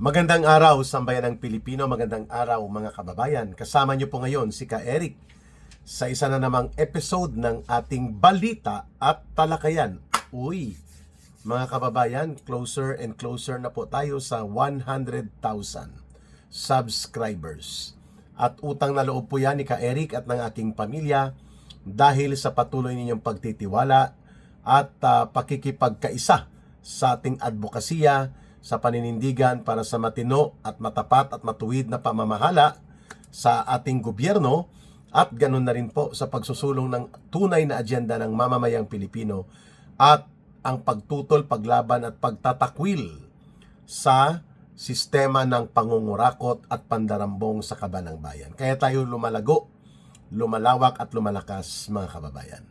Magandang araw, sambayan ng Pilipino. Magandang araw, mga kababayan. Kasama niyo po ngayon si Ka Eric sa isa na namang episode ng ating balita at talakayan. Uy, mga kababayan, closer and closer na po tayo sa 100,000 subscribers. At utang na loob po yan ni Ka Eric at ng aking pamilya dahil sa patuloy ninyong pagtitiwala at pakikipagkaisa sa ating advokasya sa paninindigan para sa matino at matapat at matuwid na pamamahala sa ating gobyerno at ganun na rin po sa pagsusulong ng tunay na agenda ng mamamayang Pilipino at ang pagtutol, paglaban at pagtatakwil sa sistema ng pangungurakot at pandarambong sa kaban ng bayan. Kaya tayo lumalago, lumalawak at lumalakas, mga kababayan.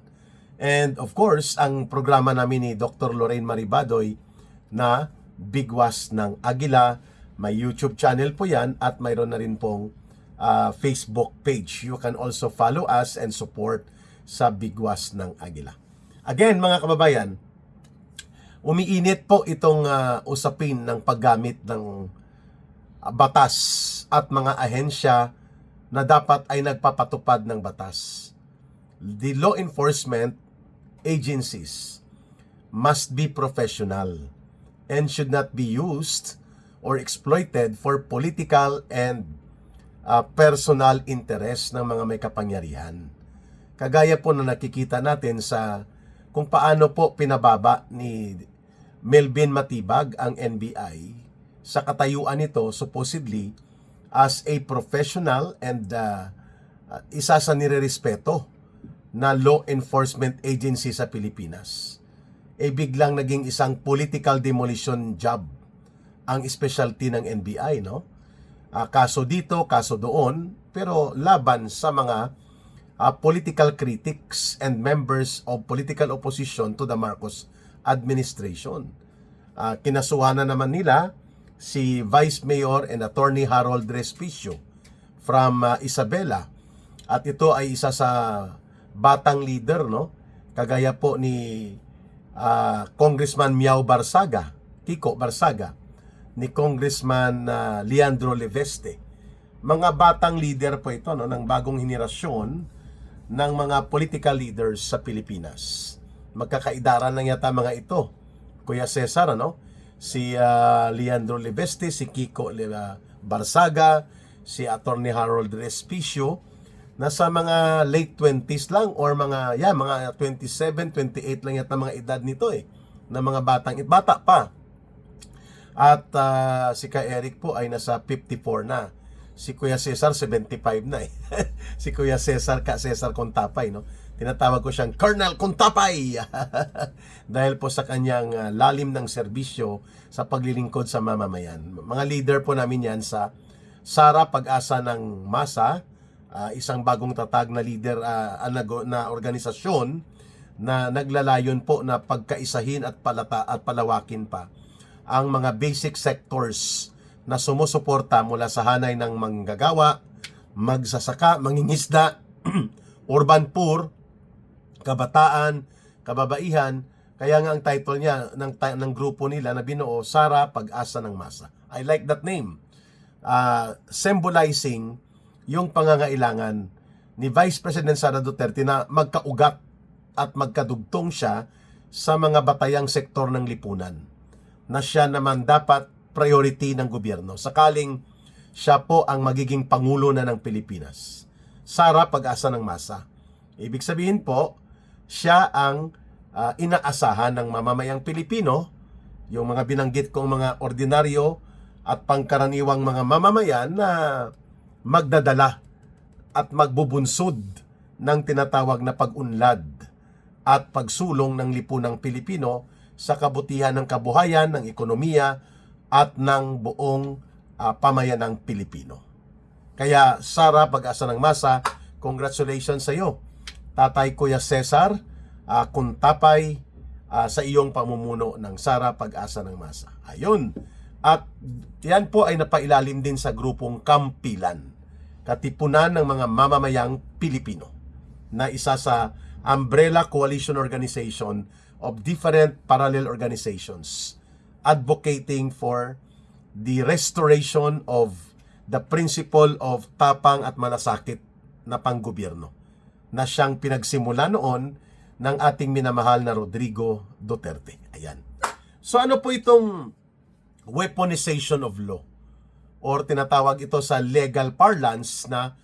And of course, ang programa namin ni Dr. Lorraine Maribadoy na Bigwas ng Agila, may YouTube channel po yan at mayroon na rin pong Facebook page. You can also follow us and support sa Bigwas ng Agila. Again, mga kababayan, umiinit po itong usapin ng paggamit ng batas at mga ahensya na dapat ay nagpapatupad ng batas. The law enforcement agencies must be professional and should not be used or exploited for political and personal interest ng mga may kapangyarihan. Kagaya po na nakikita natin sa kung paano po pinababa ni Melvin Matibag ang NBI sa katayuan nito supposedly as a professional and isa sa nirerespeto na law enforcement agency sa Pilipinas. Biglang naging isang political demolition job ang specialty ng NBI, no? Kaso dito, kaso doon, pero laban sa mga political critics and members of political opposition to the Marcos administration. Kinasuhan na naman nila si Vice Mayor and Attorney Harold Respicio from Isabela. At ito ay isa sa batang leader, no? Kagaya po ni Congressman Miao Barsaga, Kiko Barsaga, ni Congressman Leandro Leveste. Mga batang leader po ito, no, ng bagong henerasyon ng mga political leaders sa Pilipinas. Magkakaidaran lang yata mga ito. Kuya Cesar, ano? Si Leandro Leveste, si Kiko Barsaga, si Attorney Harold Respicio, nasa mga late 20s lang or mga 27, 28 lang yata mga edad nito na mga bata pa. At si Ka Eric po ay nasa 54 na. Si Kuya Cesar 75 na Si Kuya Cesar, Ka Cesar Contapay, no? Tinatawag ko siyang Colonel Contapay dahil po sa kanyang lalim ng serbisyo sa paglilingkod sa mamamayan. Mga leader po namin yan sa Sara Pag-asa ng Masa, isang bagong tatag na leader na organisasyon na naglalayon po na pagkaisahin at palawakin pa ang mga basic sectors na sumusuporta mula sa hanay ng manggagawa, magsasaka, mangingisda, urban poor, kabataan, kababaihan. Kaya nga ang title niya ng grupo nila na binuo, Sara Pag-asa ng Masa. I like that name. Symbolizing yung pangangailangan ni Vice President Sara Duterte na magkaugat at magkadugtong siya sa mga batayang sektor ng lipunan na siya naman dapat priority ng gobyerno sakaling siya po ang magiging pangulo na ng Pilipinas. Sara Pag-asa ng Masa. Ibig sabihin po, siya ang inaasahan ng mamamayang Pilipino, yung mga binanggit kong mga ordinaryo at pangkaraniwang mga mamamayan na magdadala at magbubunsod ng tinatawag na pag-unlad at pagsulong ng lipunang Pilipino sa kabutihan ng kabuhayan, ng ekonomiya at ng buong pamayanang Pilipino. Kaya Sara Pag-asa ng Masa, congratulations sa iyo, Tatay Kuya Cesar Contapay, sa iyong pamumuno ng Sara Pag-asa ng Masa. Ayun. At yan po ay napailalim din sa grupong Kampilan, katipunan ng mga mamamayang Pilipino, na isa sa umbrella coalition organization of different parallel organizations advocating for the restoration of the principle of tapang at malasakit na panggobyerno na siyang pinagsimula noon ng ating minamahal na Rodrigo Duterte. Ayan. So ano po itong weaponization of law? Or tinatawag ito sa legal parlance na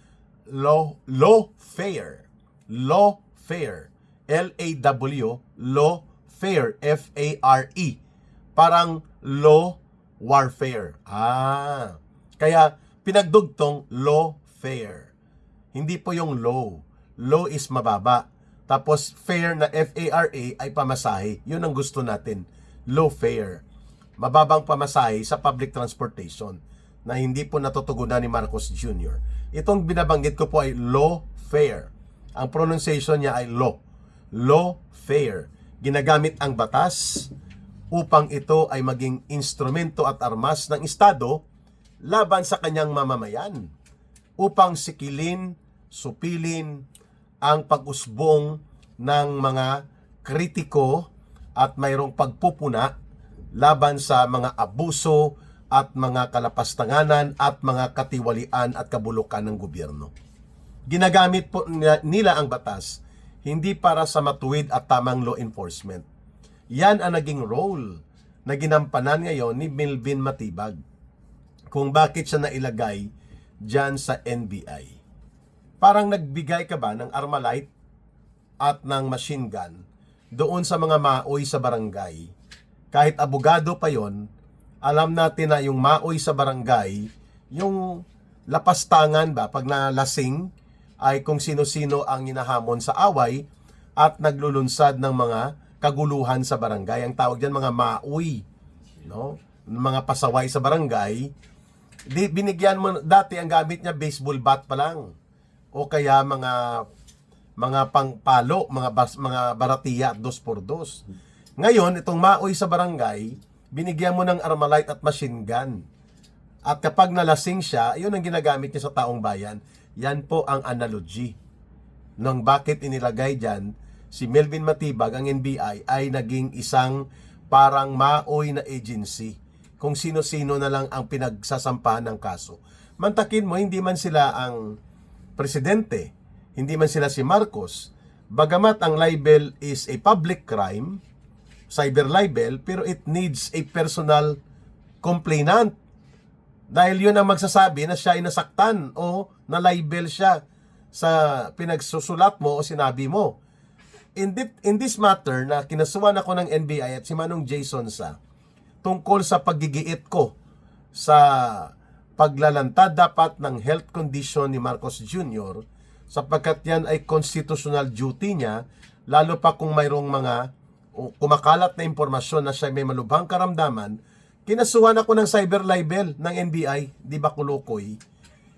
lawfare. Lawfare. L-A-W, lawfare. F-A-R-E. Parang law warfare. Kaya pinagdugtong lawfare. Hindi po yung low. Low is mababa. Tapos fare na F-A-R-A ay pamasahe. Yun ang gusto natin. Low fare. Mababang pamasahe sa public transportation na hindi po natutugunan ni Marcos Jr. Itong binabanggit ko po ay law fare. Ang pronunciation niya ay law. Law fare. Ginagamit ang batas upang ito ay maging instrumento at armas ng Estado laban sa kanyang mamamayan upang sikilin, supilin ang pag-usbong ng mga kritiko at mayroong pagpupuna laban sa mga abuso at mga kalapastanganan at mga katiwalian at kabulukan ng gobyerno. Ginagamit po nila ang batas hindi para sa matuwid at tamang law enforcement. Yan ang naging role na ginampanan ngayon ni Melvin Matibag kung bakit siya nailagay dyan sa NBI. Parang nagbigay ka ba ng Armalite at ng machine gun doon sa mga maoy sa barangay. Kahit abogado pa yon, alam natin na yung maoy sa barangay, yung lapastangan ba, pag nalasing, ay kung sino-sino ang hinahamon sa away at naglulunsad ng mga kaguluhan sa barangay. Ang tawag diyan mga maoy, no? Mga pasaway sa barangay. Binigyan mo, dati ang gamit niya baseball bat pa lang. O kaya mga pangpalo, mga baratiya at 2x2. Ngayon, itong maoy sa barangay, binigyan mo ng Armalite at machine gun. At kapag nalasing siya, yun ang ginagamit niya sa taong bayan. Yan po ang analogy ng bakit inilagay dyan si Melvin Matibag, ang NBI, ay naging isang parang maoy na agency. Kung sino-sino na lang ang pinagsasampahan ng kaso. Mantakin mo, hindi man sila ang presidente, hindi man sila si Marcos, bagamat ang libel is a public crime, cyber libel, pero it needs a personal complainant. Dahil yun ang magsasabi na siya ay nasaktan o na-libel siya sa pinagsusulat mo o sinabi mo. In this matter na kinasuhan ako ng NBI at si Manong Jason sa tungkol sa paggigiit ko sa paglalantad dapat ng health condition ni Marcos Jr. sapagkat yan ay constitutional duty niya, lalo pa kung mayroong mga kumakalat na impormasyon na siya may malubhang karamdaman. Kinasuhan ako ng cyber libel ng NBI, di ba kulukoy?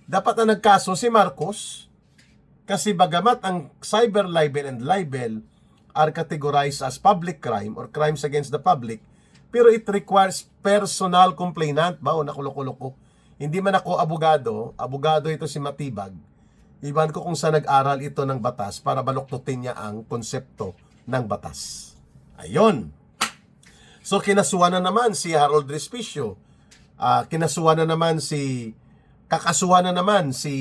Dapat na nagkaso si Marcos kasi bagamat ang cyber libel and libel are categorized as public crime or crimes against the public, pero it requires personal complainant ba o nakuloko-loko. Hindi man ako abogado ito si Matibag. Iban ko kung saan nag-aral ito ng batas para baluktutin niya ang konsepto ng batas. Ayun. So kinasuhan na naman si Harold Respicio. Kakasuhan na naman si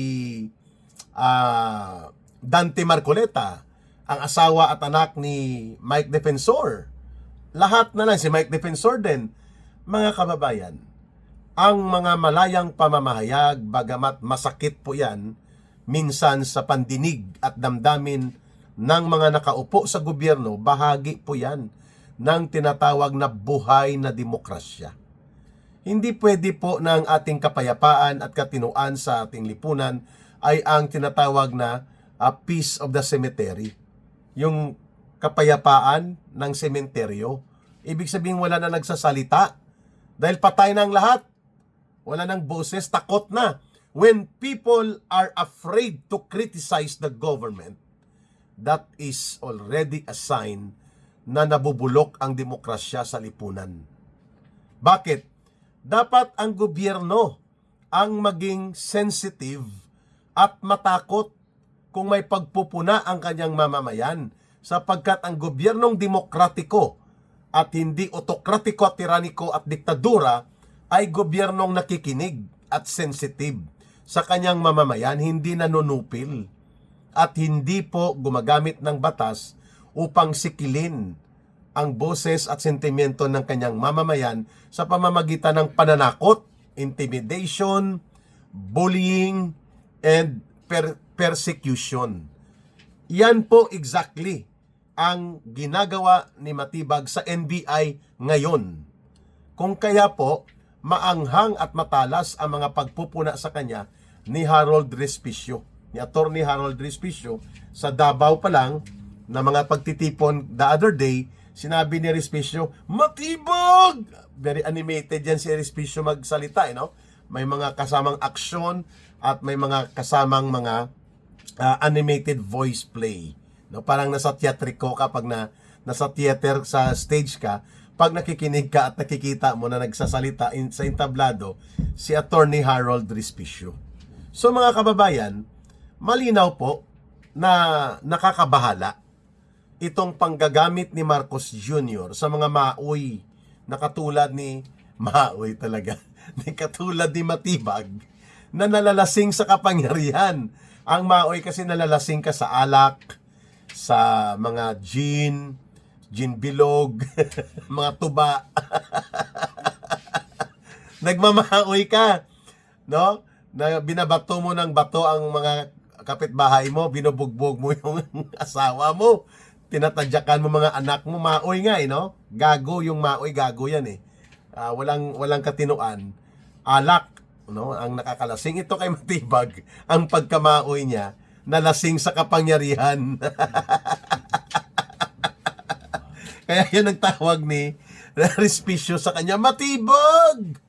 Dante Marcoleta, ang asawa at anak ni Mike Defensor. Lahat na lang si Mike Defensor din. Mga kababayan, ang mga malayang pamamahayag, bagamat masakit po yan, minsan sa pandinig at damdamin ng mga nakaupo sa gobyerno, bahagi po yan ng tinatawag na buhay na demokrasya. Hindi pwede po na ang ating kapayapaan at katinuan sa ating lipunan ay ang tinatawag na peace of the cemetery. Yung kapayapaan ng sementeryo. Ibig sabihin wala na nagsasalita dahil patay na ang lahat. Wala nang boses, takot na. When people are afraid to criticize the government, that is already a sign na nabubulok ang demokrasya sa lipunan. Bakit? Dapat ang gobyerno ang maging sensitive at matakot kung may pagpupuna ang kanyang mamamayan sapagkat ang gobyernong demokratiko at hindi otokratiko at tiraniko at diktadura ay gobyernong nakikinig at sensitive sa kanyang mamamayan, hindi nanunupil at hindi po gumagamit ng batas upang sikilin ang boses at sentimiento ng kanyang mamamayan sa pamamagitan ng pananakot, intimidation, bullying, and persecution. Yan po exactly ang ginagawa ni Matibag sa NBI ngayon. Kung kaya po, maanghang at matalas ang mga pagpupuna sa kanya ni Harold Respicio, ni Attorney Harold Respicio. Sa Davao pa lang, na mga pagtitipon the other day, sinabi ni Respicio, Matibag! Very animated yan si Respicio magsalita, no? May mga kasamang aksyon at may mga kasamang mga animated voice play. No, parang nasa teatriko ka pag nasa theater sa stage ka, pag nakikinig ka at nakikita mo na nagsasalita sa entablado si Attorney Harold Respicio. So mga kababayan, malinaw po na nakakabahala itong panggagamit ni Marcos Jr. sa mga maoy na katulad ni maoy talaga, ni katulad ni Matibag na nalalasing sa kapangyarihan. Ang maoy kasi nalalasing ka sa alak, sa mga gin bilog, mga tuba. Nagmamaoy ka, no? Na binabato mo ng bato ang mga kapitbahay mo, binubugbog mo yung asawa mo, tinatadyakan mo mga anak mo, maoy nga no? Gago yung maoy, gago yan walang katinuan. Alak, no? Ang nakakalasing. Ito kay Matibag, ang pagkamaoy niya, nalasing sa kapangyarihan. Kaya yun ang tawag ni Respicio sa kanya, Matibag!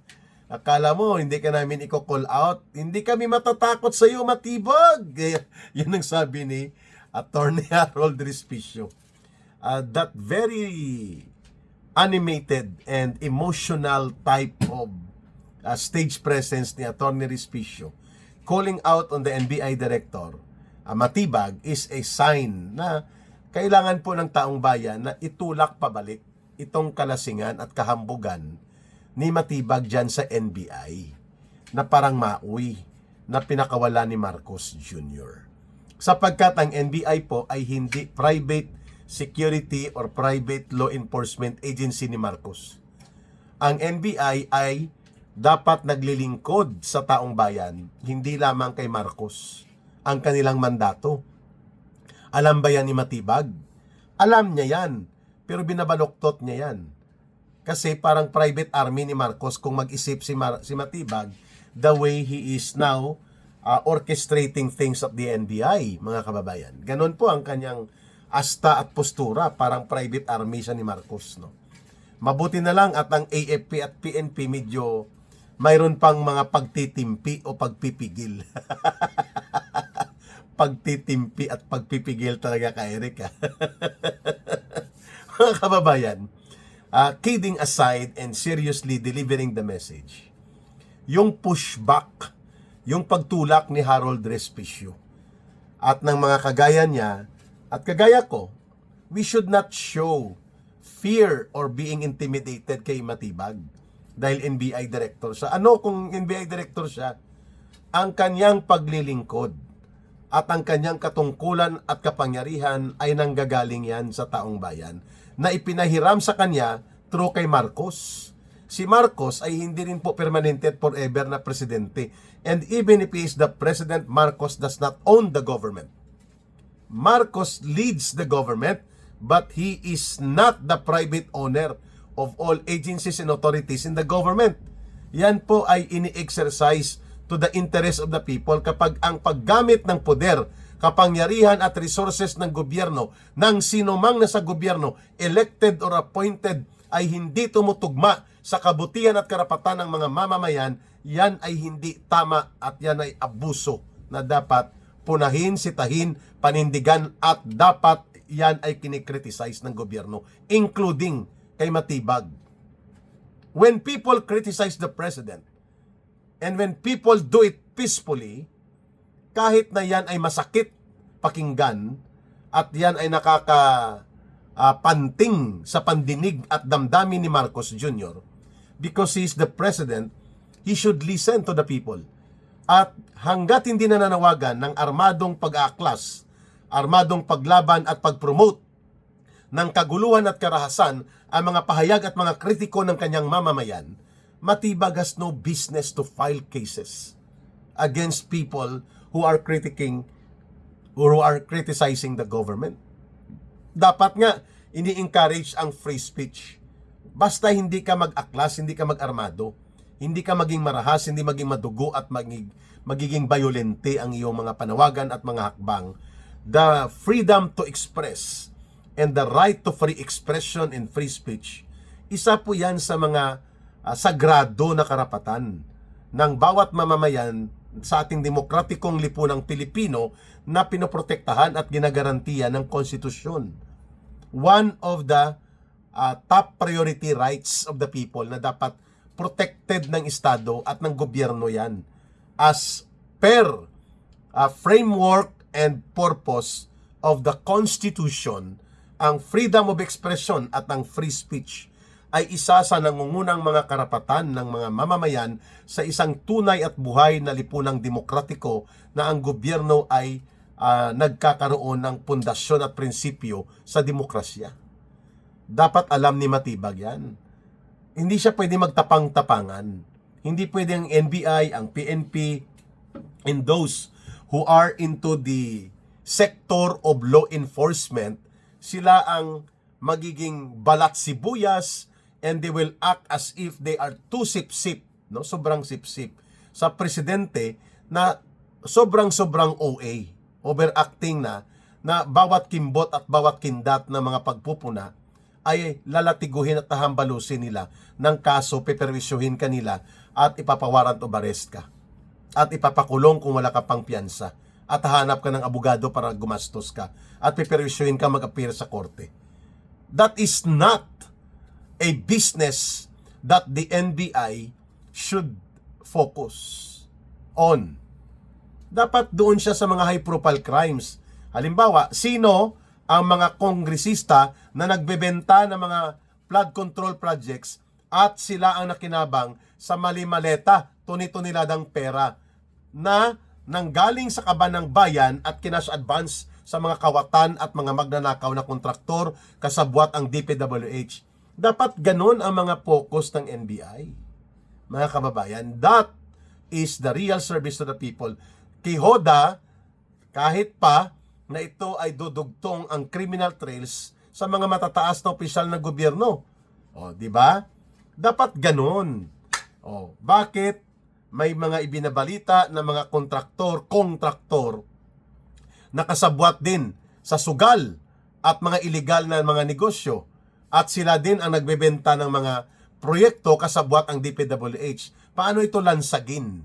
Akala mo, hindi ka namin i-call out. Hindi kami matatakot sa iyo, Matibag! Yun ang sabi ni Attorney Harold Respicio. That very animated and emotional type of stage presence ni Attorney Respicio, calling out on the NBI director, Matibag, is a sign na kailangan po ng taong bayan na itulak pabalik itong kalasingan at kahambugan ni Matibag dyan sa NBI na parang maoy na pinakawala ni Marcos Jr. Sapagkat ang NBI po ay hindi private security or private law enforcement agency ni Marcos. Ang NBI ay dapat naglilingkod sa taong bayan, hindi lamang kay Marcos ang kanilang mandato. Alam ba yan ni Matibag? Alam niya yan, pero binabaloktot niya yan. Kasi parang private army ni Marcos kung mag-isip si Matibag the way he is now orchestrating things at the NBI, mga kababayan. Ganon po ang kanyang asta at postura, parang private army siya ni Marcos, no? Mabuti na lang at ang AFP at PNP medyo mayroon pang mga pagtitimpi o pagpipigil. Pagtitimpi at pagpipigil talaga ka, Eric. Mga kababayan, kidding aside and seriously delivering the message, yung pushback, yung pagtulak ni Harold Respicio at ng mga kagaya niya at kagaya ko, we should not show fear or being intimidated kay Matibag dahil NBI director siya. Ano kung NBI director siya? Ang kanyang paglilingkod at ang kanyang katungkulan at kapangyarihan ay nanggagaling yan sa taong bayan na ipinahiram sa kanya through kay Marcos. Si Marcos ay hindi rin po permanente at forever na presidente. And even if he is the president, Marcos does not own the government. Marcos leads the government, but he is not the private owner of all agencies and authorities in the government. Yan po ay ini-exercise to the interest of the people kapag ang paggamit ng poder, kapangyarihan at resources ng gobyerno, ng sinumang nasa gobyerno, elected or appointed, ay hindi tumutugma sa kabutihan at karapatan ng mga mamamayan, yan ay hindi tama at yan ay abuso na dapat punahin, sitahin, panindigan at dapat yan ay kinikriticize ng gobyerno, including kay Matibag. When people criticize the president, and when people do it peacefully, kahit na yan ay masakit pakinggan at yan ay panting sa pandinig at damdamin ni Marcos Jr., because he is the president, he should listen to the people. At hanggat hindi nananawagan ng armadong pag-aaklas, armadong paglaban at pag-promote ng kaguluhan at karahasan ang mga pahayag at mga kritiko ng kanyang mamamayan, Matibag has no business to file cases against people who are criticizing the government. Dapat nga ini-encourage ang free speech. Basta hindi ka mag-aklas, hindi ka mag-armado, hindi ka maging marahas, hindi maging madugo at magiging violente ang iyong mga panawagan at mga hakbang. The freedom to express and the right to free expression and free speech, isa po yan sa mga sagrado na karapatan ng bawat mamamayan sa ating demokratikong lipunang Pilipino na pinoprotektahan at ginagarantiya ng konstitusyon. One of the top priority rights of the people na dapat protected ng Estado at ng gobyerno yan as per framework and purpose of the Constitution. Ang freedom of expression at ang free speech ay isa sa nangungunang mga karapatan ng mga mamamayan sa isang tunay at buhay na lipunang demokratiko na ang gobyerno ay nagkakaroon ng pundasyon at prinsipyo sa demokrasya. Dapat alam ni Matibag yan. Hindi siya pwede magtapang-tapangan. Hindi pwede ang NBI, ang PNP, and those who are into the sector of law enforcement, sila ang magiging balat sibuyas and they will act as if they are too sip-sip, no? Sobrang sip-sip sa presidente na sobrang OA, overacting na bawat kimbot at bawat kindat na mga pagpupuna ay lalatiguhin at tahambalusin nila ng kaso, peperwisyuhin kanila at ipapawarrant of arrest ka. At ipapakulong kung wala ka pang piyansa. At hahanap ka ng abogado para gumastos ka. At peperwisyuhin ka mag-appear sa korte. That is not a business that the NBI should focus on. Dapat doon siya sa mga high-profile crimes. Halimbawa, sino ang mga kongresista na nagbebenta ng mga flood control projects at sila ang nakinabang sa mali-maleta, tuni-tuniladang pera na nanggaling sa kaban ng bayan at kinash advance sa mga kawatan at mga magnanakaw na kontraktor kasabwat ang DPWH. Dapat ganun ang mga focus ng NBI. Mga kababayan, that is the real service to the people. Kihoda, kahit pa na ito ay dudugtong ang criminal trails sa mga matataas na opisyal ng gobyerno. O, di ba? Dapat ganun. O, bakit may mga ibinabalita na mga kontraktor na kasabwat din sa sugal at mga illegal na mga negosyo at sila din ang nagbebenta ng mga proyekto kasabwat ang DPWH. Paano ito lansagin?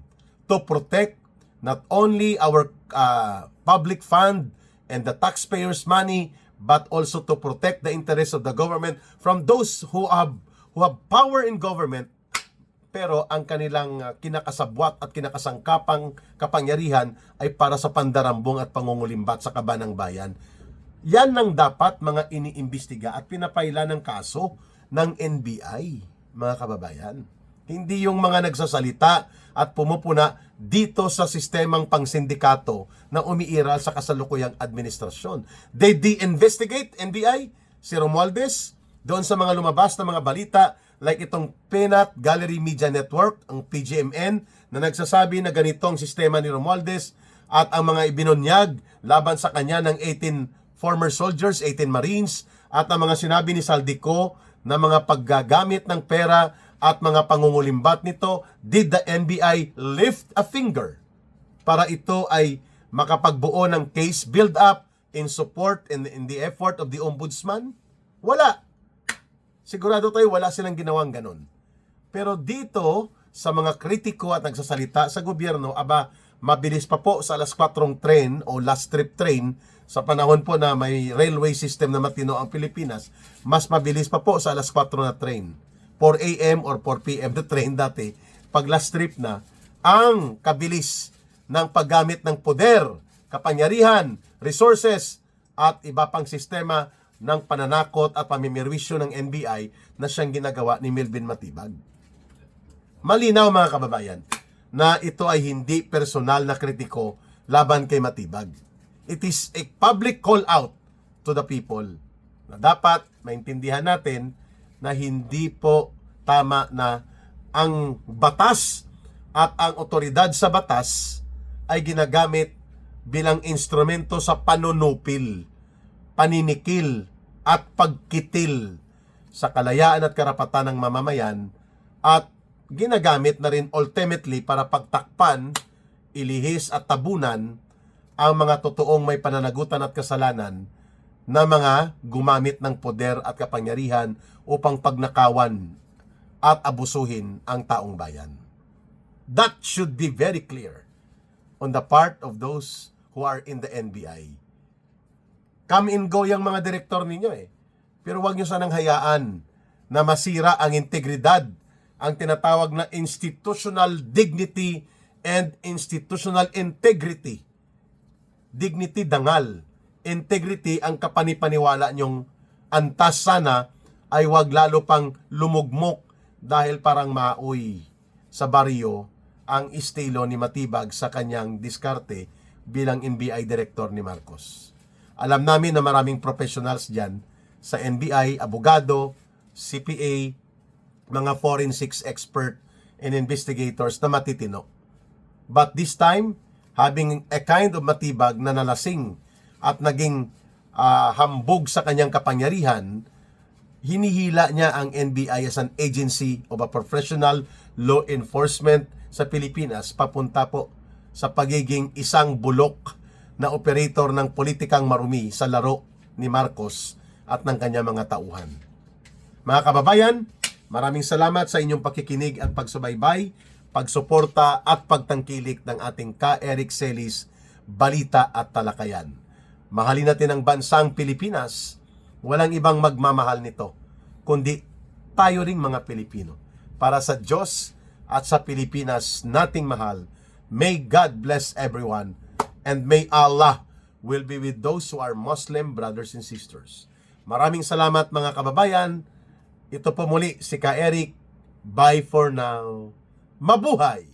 To protect not only our public fund and the taxpayers' money, but also to protect the interests of the government from those who have power in government, pero ang kanilang kinakasabwat at kinakasangkapang kapangyarihan ay para sa pandarambong at pangungulimbat sa kaban ng bayan. Yan ang dapat mga iniimbestiga at pinapaila ng kaso ng NBI, mga kababayan. Hindi yung mga nagsasalita at pumupuna dito sa sistemang pangsindikato na umiiral sa kasalukuyang administrasyon. They de-investigate NBI, si Romualdez, doon sa mga lumabas na mga balita like itong Peanut Gallery Media Network, ang PGMN, na nagsasabi na ganito ang sistema ni Romualdez at ang mga ibinunyag laban sa kanya ng 18 former soldiers, 18 Marines, at ang mga sinabi ni Saldico na mga paggagamit ng pera at mga pangungulimbat nito. Did the NBI lift a finger para ito ay makapagbuo ng case build-up in support in the effort of the Ombudsman? Wala. Sigurado tayo wala silang ginawang ganun. Pero dito, sa mga kritiko at nagsasalita sa gobyerno, mabilis pa po sa alas 4 train o last trip train, sa panahon po na may railway system na matino ang Pilipinas, mas mabilis pa po sa alas 4 na train. 4 a.m. or 4 p.m. na train dati, pag last trip na, ang kabilis ng paggamit ng poder, kapangyarihan, resources, at iba pang sistema ng pananakot at pamimirwisyo ng NBI na siyang ginagawa ni Melvin Matibag. Malinaw mga kababayan na ito ay hindi personal na kritiko laban kay Matibag. It is a public call out to the people na dapat maintindihan natin na hindi po tama na ang batas at ang otoridad sa batas ay ginagamit bilang instrumento sa panunupil, paninikil at pagkitil sa kalayaan at karapatan ng mamamayan at ginagamit na rin ultimately para pagtakpan, ilihis at tabunan ang mga totoong may pananagutan at kasalanan na mga gumamit ng poder at kapangyarihan upang pagnakawan at abusuhin ang taong bayan. That should be very clear on the part of those who are in the NBI. Come and go yung mga direktor ninyo Pero huwag nyo sanang hayaan na masira ang integridad, ang tinatawag na institutional dignity and institutional integrity. Dignity dangal, integrity ang kapanipaniwala nyong antas sana ay wag lalo pang lumugmok dahil parang maoy sa baryo ang estilo ni Matibag sa kanyang diskarte bilang NBI Director ni Marcos. Alam namin na maraming professionals dyan sa NBI, abogado, CPA, mga forensics expert and investigators na matitino. But this time, having a kind of Matibag na nalasing at naging hambog sa kanyang kapangyarihan, hinihila niya ang NBI as an agency of a professional law enforcement sa Pilipinas papunta po sa pagiging isang bulok na operator ng politikang marumi sa laro ni Marcos at ng kanyang mga tauhan. Mga kababayan, maraming salamat sa inyong pakikinig at pagsubaybay, pagsuporta at pagtangkilik ng ating Ka Eric Celis Balita at Talakayan. Mahalin natin ang bansang Pilipinas, walang ibang magmamahal nito, kundi tayo ring mga Pilipino. Para sa Diyos at sa Pilipinas nating mahal, may God bless everyone and may Allah will be with those who are Muslim brothers and sisters. Maraming salamat mga kababayan. Ito po muli si Ka Eric. Bye for now. Mabuhay!